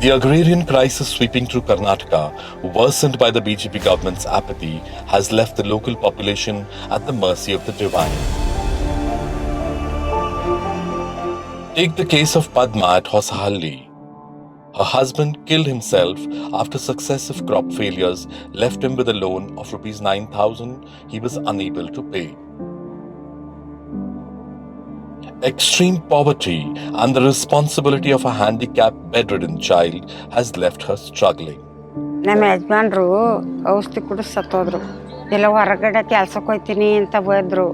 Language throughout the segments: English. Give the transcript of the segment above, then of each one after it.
The agrarian crisis sweeping through Karnataka, worsened by the BJP government's apathy, has left the local population at the mercy of the divine. Take the case of Padma at Hosahalli. Her husband killed himself after successive crop failures left him with a loan of Rs 9,000 he was unable to pay. Extreme poverty and the responsibility of a handicapped bedridden child has left her struggling. ನಮ್ಮ ಯಜಮಾನ್ರು ಔಷಧಿ ಕುಡಿದು ಸತ್ತೋದ್ರು. ಎಲ್ಲ ಹೊರಗಡೆ ಕೆಲ್ಸಕ್ಕೆ ಹೋಗ್ತೀನಿ ಅಂತ ಹೋದ್ರು.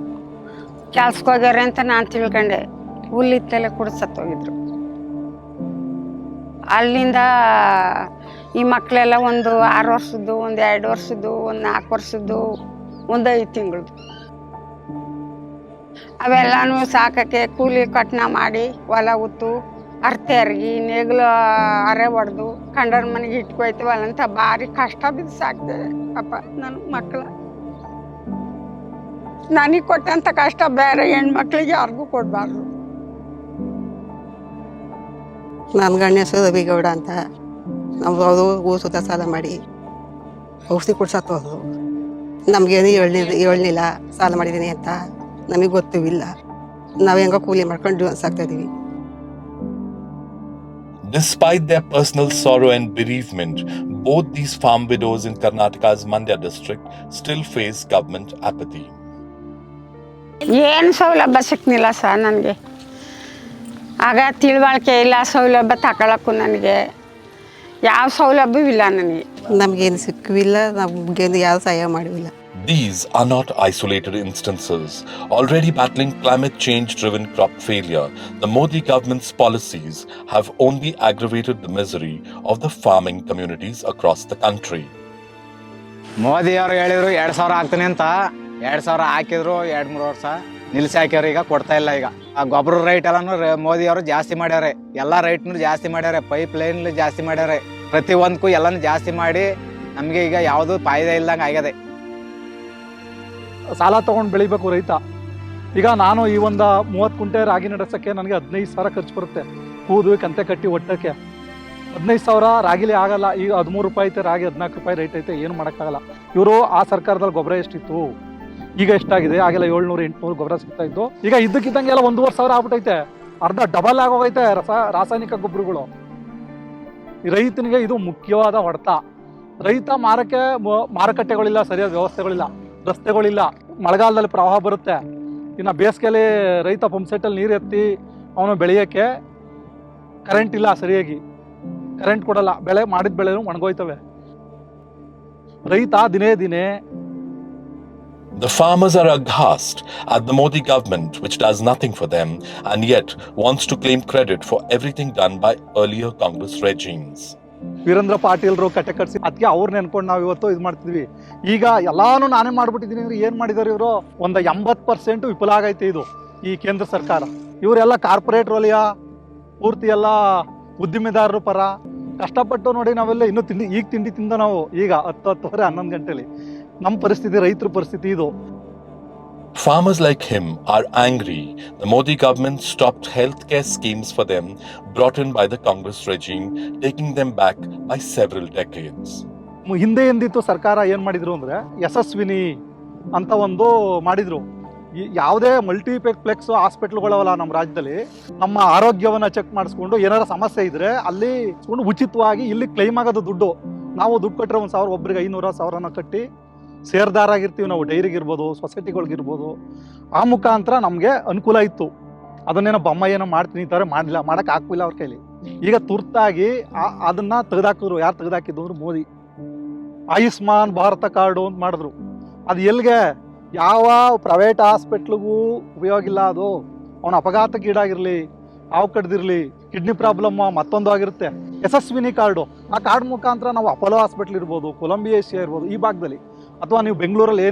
ಕೆಲ್ಸಕ್ಕೆ ಹೋಗ್ಯಾರೆ ಅಂತ ನಾನು ತಿಳ್ಕೊಂಡೆ. ಹುಲ್ಲಿತ್ತೆಲ್ಲ ಕುಡಿದು ಸತ್ತೋಗಿದ್ರು. ಅಲ್ಲಿಂದ ಈ ಮಕ್ಕಳೆಲ್ಲ ಒಂದು 6 ವರ್ಷದ್ದು, ಒಂದು 2 ವರ್ಷದ್ದು, ಒಂದು 4 ವರ್ಷದ್ದು, ಒಂದು 5 ತಿಂಗಳದ್ದು. ಅವೆಲ್ಲನೂ ಸಾಕಕ್ಕೆ ಕೂಲಿ ಕಟ್ನ ಮಾಡಿ ಹೊಲ ಉತ್ತು ಅರ್ತೆ ಅರ್ಗಿ ನೇಗ್ಲು ಅರೆ ಹೊಡೆದು ಕಂಡರ ಮನೆಗೆ ಇಟ್ಕೊಯ್ತೀವಲ್ಲ ಅಂತ ಭಾರಿ ಕಷ್ಟ ಬಿದ್ದು ಸಾಕ್ತೇವೆ ಪಾಪ ನನ್ನ ಮಕ್ಕಳ. ನನಗೆ ಕೊಟ್ಟಂಥ ಕಷ್ಟ ಬೇರೆ ಹೆಣ್ಮಕ್ಳಿಗೆ ಯಾರಿಗೂ ಕೊಡಬಾರ್ದು. ನನ್ನ ಗಂಡ ಹೆಸರು ಗೌಡ ಅಂತ. ನಾವು ಅದು ಊಸುತ್ತ ಸಾಲ ಮಾಡಿ ಔಷಧಿ ಕೊಡ್ಸತ್ತೋದು. ನಮಗೇನು ಹೇಳ್ಲಿಲ್ಲ ಸಾಲ ಮಾಡಿದ್ದೀನಿ ಅಂತ. ನಮಗೆ ಗೊತ್ತೂ ಇಲ್ಲ. ನಾವು ಹೆಂಗೋ ಕೂಲಿ ಮಾಡ್ಕೊಂಡು ಸಾಕ್ತಾ ಇದೀವಿ. Despite their personal sorrow and bereavement, both these farm widows in Karnataka's Mandya district still face government apathy. ಏನು ಸೌಲಭ್ಯ ಸಿಕ್ಕಿಲ್ಲ ಸರ್ ನನಗೆ. ಆಗ ತಿಳುವಳಿಕೆ ಇಲ್ಲ, ಸೌಲಭ್ಯ ತಗೊಳಕ್ಕೂ ನನಗೆ ಯಾವ ಸೌಲಭ್ಯವಿಲ್ಲ. ನಮಗೇನು ಸಿಕ್ಕಿಲ್ಲ, ನಮಗೇನು ಯಾವ ಸಹಾಯ ಮಾಡಿಲ್ಲ. These are not isolated instances. Already battling climate change-driven crop failure, the Modi government's policies have only aggravated the misery of the farming communities across the country. Modi ಅವರು ಹೇಳಿದ್ರು 2,000 ಹಾಕ್ತೀನಿ ಅಂತ. 2,000 ಹಾಕಿದ್ರು 2-3 ವರ್ಷ ನಿಲ್ಸಿ ಹಾಕ್ಯಾರ. ಈಗ ಕೊಡ್ತಾ ಇಲ್ಲ. ಈಗ ಆ ಗೊಬ್ಬರ ರೈಟ್ ಎಲ್ಲಾನು ಮೋದಿ ಅವರು ಜಾಸ್ತಿ ಮಾಡ್ಯಾರೆ. ಎಲ್ಲ ರೈಟ್ನು ಜಾಸ್ತಿ ಮಾಡ್ಯಾರೆ. ಪೈಪ್ ಲೈನ್ ಜಾಸ್ತಿ ಮಾಡ್ಯಾರೆ. ಪ್ರತಿ ಒಂದಕ್ಕೂ ಎಲ್ಲಾನು ಜಾಸ್ತಿ ಮಾಡಿ ನಮಗೆ ಈಗ ಯಾವುದು ಫಾಯ್ದೆ ಇಲ್ದಂಗೆ ಆಗ್ಯದೆ. ಸಾಲ ತೊಗೊಂಡು ಬೆಳಿಬೇಕು ರೈತ. ಈಗ ನಾನು ಈ ಒಂದು 30 ಕುಂಟೆ ರಾಗಿ ನಡೆಸೋಕ್ಕೆ ನನಗೆ 15,000 ಖರ್ಚು ಬರುತ್ತೆ. ಕೂದು ಕಂತೆ ಕಟ್ಟಿ ಒಟ್ಟಕ್ಕೆ 15,000 ರಾಗಿಲಿ ಆಗಲ್ಲ. ಈಗ 13 ರೂಪಾಯಿ ಐತೆ ರಾಗಿ, 14 ರೂಪಾಯಿ ರೇಟ್ ಐತೆ, ಏನು ಮಾಡೋಕ್ಕಾಗಲ್ಲ. ಇವರು ಆ ಸರ್ಕಾರದಲ್ಲಿ ಗೊಬ್ಬರ ಎಷ್ಟಿತ್ತು, ಈಗ ಎಷ್ಟಾಗಿದೆ? ಆಗೆಲ್ಲ 700-800 ಗೊಬ್ಬರ ಸಿಗ್ತಾ ಇತ್ತು. ಈಗ ಇದ್ದಕ್ಕಿದ್ದಂಗೆಲ್ಲ 1,500 ಆಗ್ಬಿಟ್ಟೈತೆ. ಅರ್ಧ ಡಬಲ್ ಆಗೋಗೈತೆ ರಾಸಾಯನಿಕ ಗೊಬ್ಬರಗಳು. ರೈತನಿಗೆ ಇದು ಮುಖ್ಯವಾದ ಹೊಡೆತ. ರೈತ ಮಾರುಕಟ್ಟೆಗಳಿಲ್ಲ, ಸರಿಯಾದ ವ್ಯವಸ್ಥೆಗಳಿಲ್ಲ, ರಸ್ತೆಗಳಿಲ್ಲ. ಮಳೆಗಾಲದಲ್ಲಿ ಪ್ರವಾಹ ಬರುತ್ತೆ. ಇನ್ನು ಬೇಸಿಗೆಯಲ್ಲಿ ರೈತ ಪಂಪ್ಸೆಟ್ಟಲ್ಲಿ ನೀರು ಎತ್ತಿ ಅವನು ಬೆಳೆಯೋಕ್ಕೆ ಕರೆಂಟ್ ಇಲ್ಲ, ಸರಿಯಾಗಿ ಕರೆಂಟ್ ಕೊಡಲ್ಲ. ಮಾಡಿದ ಬೆಳೆನೂ ಒಣಗೋಯ್ತವೆ. ರೈತ ದಿನೇ The farmers are aghast at the Modi government, which does nothing for them and yet wants to claim credit for everything done by earlier Congress regimes. Veerendra ಪಾಟೀಲ್ರು ಕಟ್ಟೆ ಕಟ್ಸಿ ಅದಕ್ಕೆ ಅವ್ರನ್ನ ನೆನ್ಕೊಂಡು ನಾವು ಇವತ್ತು ಇದು ಮಾಡ್ತಿದ್ವಿ. ಈಗ ಎಲ್ಲಾನು ನಾನೇ ಮಾಡ್ಬಿಟ್ಟಿದ್ದೀನಿ ಅಂದ್ರೆ ಏನು ಮಾಡಿದಾರೆ ಇವರು? ಒಂದು 80% ವಿಫಲ ಆಗೈತೆ ಇದು ಈ ಕೇಂದ್ರ ಸರ್ಕಾರ. ಇವರೆಲ್ಲ ಕಾರ್ಪೊರೇಟ್ ವಲಯ ಪೂರ್ತಿ ಎಲ್ಲ ಉದ್ದಿಮೆದಾರರು ಪರ ಕಷ್ಟಪಟ್ಟು ನೋಡಿ. ನಾವೆಲ್ಲ ಇನ್ನೂ ತಿಂಡಿ ತಿಂದ ನಾವು ಈಗ 10-10:30 11 ಗಂಟೆಲಿ. ನಮ್ಮ ಪರಿಸ್ಥಿತಿ, ರೈತರ ಪರಿಸ್ಥಿತಿ ಇದು. Farmers like him are angry. The Modi government stopped healthcare schemes for them brought in by the Congress regime, taking them back by several decades. ಹಿಂದೆ ಎಂದಿತ್ತು ಸರ್ಕಾರ ಏನು ಮಾಡಿದ್ರು ಅಂದರೆ ಯಶಸ್ವಿನಿ ಅಂತ ಒಂದು ಮಾಡಿದ್ರು. ಯಾವುದೇ ಮಲ್ಟಿಪ್ಲೆಕ್ಸ್ ಹಾಸ್ಪಿಟ್ಲ್ಗಳವಲ್ಲ ನಮ್ಮ ರಾಜ್ಯದಲ್ಲಿ, ನಮ್ಮ ಆರೋಗ್ಯವನ್ನು ಚೆಕ್ ಮಾಡಿಸ್ಕೊಂಡು ಏನಾರ ಸಮಸ್ಯೆ ಇದ್ರೆ ಅಲ್ಲಿ ಉಚಿತವಾಗಿ ಇಲ್ಲಿ ಕ್ಲೈಮ್ ಆಗೋದು ದುಡ್ಡು. ನಾವು ದುಡ್ಡು ಕಟ್ಟಿರೋ 1,000 ಒಬ್ಬರಿಗೆ 500,000 ಕಟ್ಟಿ ಸೇರ್ದಾರಾಗಿರ್ತೀವಿ ನಾವು. ಡೈರಿಗಿರ್ಬೋದು, ಸೊಸೈಟಿಗಳ್ಗಿರ್ಬೋದು. ಆ ಮುಖಾಂತರ ನಮಗೆ ಅನುಕೂಲ ಇತ್ತು. ಅದನ್ನೇನೋ ಬೊಮ್ಮ ಏನೋ ಮಾಡ್ತೀನಿ ಅಂತಾರೆ, ಮಾಡಲಿಲ್ಲ, ಮಾಡೋಕ್ಕೆ ಆಗ್ತಿಲ್ಲ ಅವ್ರ ಕೈಲಿ. ಈಗ ತುರ್ತಾಗಿ ಅದನ್ನು ತೆಗೆದಾಕಿದ್ರು. ಯಾರು ತೆಗೆದಾಕಿದ್ದು ಅಂದ್ರೆ ಮೋದಿ. ಆಯುಷ್ಮಾನ್ ಭಾರತ ಕಾರ್ಡು ಅಂತ ಮಾಡಿದ್ರು. ಅದು ಎಲ್ಲಿಗೆ? ಯಾವ ಪ್ರೈವೇಟ್ ಹಾಸ್ಪಿಟ್ಲಿಗೂ ಉಪಯೋಗ ಇಲ್ಲ. ಅದು ಅವನ ಅಪಘಾತಕ್ಕೀಡಾಗಿರಲಿ, ಹಾವು ಕಡ್ದಿರಲಿ, ಕಿಡ್ನಿ ಪ್ರಾಬ್ಲಮ್ ಮತ್ತೊಂದು ಆಗಿರುತ್ತೆ. ಯಶಸ್ವಿನಿ ಕಾರ್ಡು, ಆ ಕಾರ್ಡ್ ಮುಖಾಂತರ ನಾವು ಅಪೋಲೋ ಹಾಸ್ಪಿಟ್ಲ್ ಇರ್ಬೋದು, ಕೊಲಂಬಿಯಾ ಏಷಿಯಾ ಇರ್ಬೋದು, ಈ ಭಾಗದಲ್ಲಿ ಅಥವಾ ನೀವು ಬೆಂಗಳೂರಲ್ಲಿ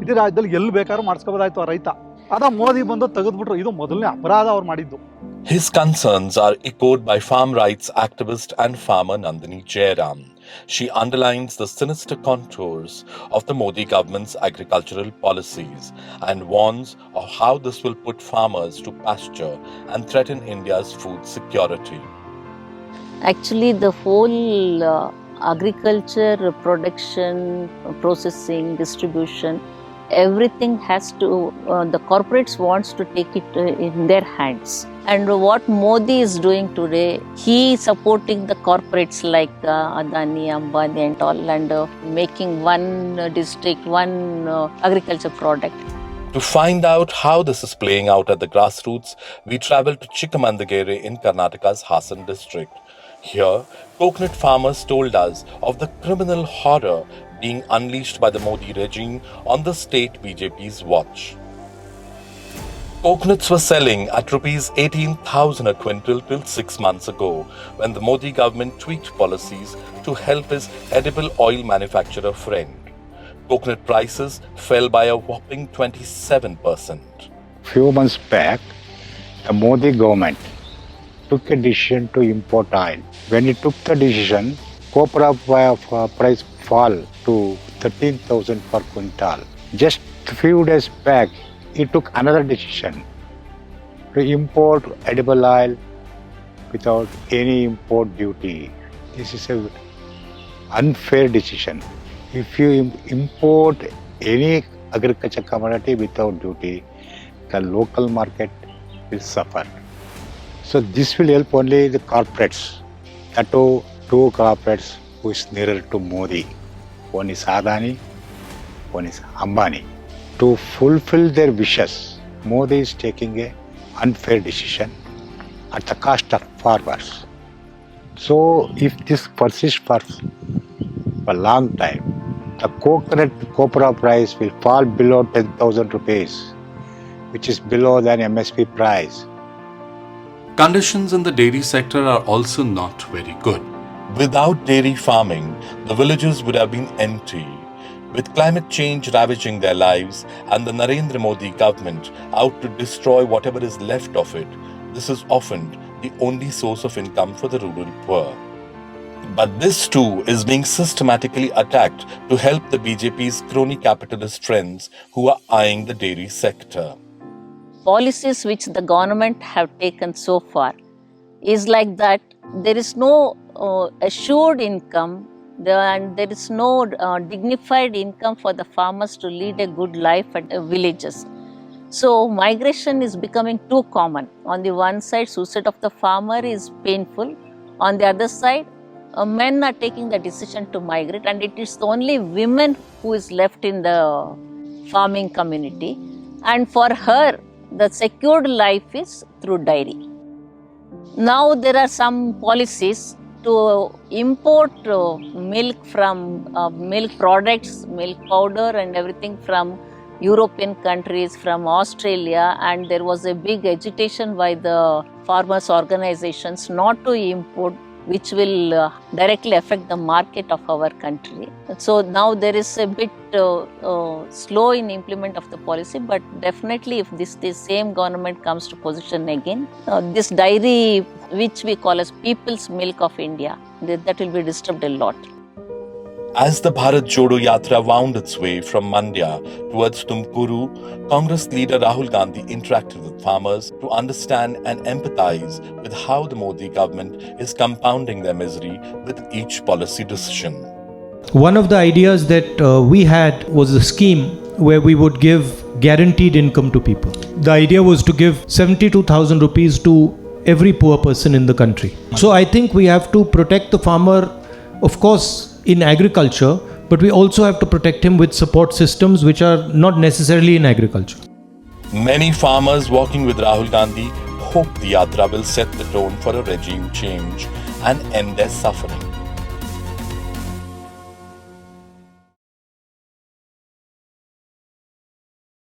ಇಡೀ ರಾಜ್ಯದಲ್ಲಿ ಎಲ್ಲಿ ಬೇಕಾದ್ರೂ ಮಾಡಿಸ್ಕೋಬೋದಾಯ್ತು ಆ ರೈತ. ಅದ ಮೋದಿ ಬಂದು ತೆಗೆದ್ಬಿಟ್ರು. ಇದು ಮೊದಲನೇ ಅಪರಾಧ ಅವ್ರು ಮಾಡಿದ್ದು. His concerns are echoed by farm rights activist and farmer Nandini Jairam. She underlines the sinister contours of the Modi government's agricultural policies and warns of how this will put farmers to pasture and threaten India's food security. Actually, the whole agriculture production, processing, distribution, everything has to, the corporates wants to take it in their hands. And what Modi is doing today, he is supporting the corporates like Adani, Ambani and all, and making one district, one agriculture product. To find out how this is playing out at the grassroots, we travel to Chikkamandagere in Karnataka's Hassan district. Here, coconut farmers told us of the criminal horror being unleashed by the Modi regime on the state BJP's watch. Coconuts were selling at Rs 18,000 a quintal till 6 months ago, when the Modi government tweaked policies to help his edible oil manufacturer friend. Coconut prices fell by a whopping 27%. Few months back, the Modi government took a decision to import oil. When it took the decision, copra price fall to 13,000 per quintal. Just a few days back, it took another decision to import edible oil without any import duty. This is an unfair decision. If you import any agriculture commodity without duty, the local market will suffer. So this will help only the corporates, the two corporates who is nearer to Modi. One is Adani, one is Ambani. To fulfill their wishes, Modi is taking an unfair decision at the cost of farmers. So if this persists for a long time, the coconut copra price will fall below 10,000 rupees, which is below than MSP price. Conditions in the dairy sector are also not very good. Without dairy farming, the villages would have been empty. With climate change ravaging their lives and the Narendra Modi government out to destroy whatever is left of it, this is often the only source of income for the rural poor. But this too is being systematically attacked to help the BJP's crony capitalist friends who are eyeing the dairy sector. Policies which the government have taken so far is like that there is no assured income and there is no dignified income for the farmers to lead a good life at villages. So migration is becoming too common. On the one side, suicide of the farmer is painful. On the other side, men are taking the decision to migrate, and it is only women who is left in the farming community. And for her, the secured life is through dairy. Now there are some policies to import milk from milk products, milk powder and everything from European countries, from Australia, and there was a big agitation by the farmers' organizations not to import, which will directly affect the market of our country. So now there is a bit slow in implement of the policy, but definitely if this same government comes to position again, this dairy, which we call as people's milk of India, that will be disturbed a lot. As the Bharat Jodo Yatra wound its way from Mandya towards Tumkuru, Congress leader Rahul Gandhi interacted with farmers to understand and empathize with how the Modi government is compounding their misery with each policy decision. One of the ideas that we had was a scheme where we would give guaranteed income to people. The idea was to give 72,000 rupees to every poor person in the country. So I think we have to protect the farmer, of course, in agriculture, but we also have to protect him with support systems which are not necessarily in agriculture. Many farmers walking with Rahul Gandhi hope the Yatra will set the tone for a regime change and end their suffering.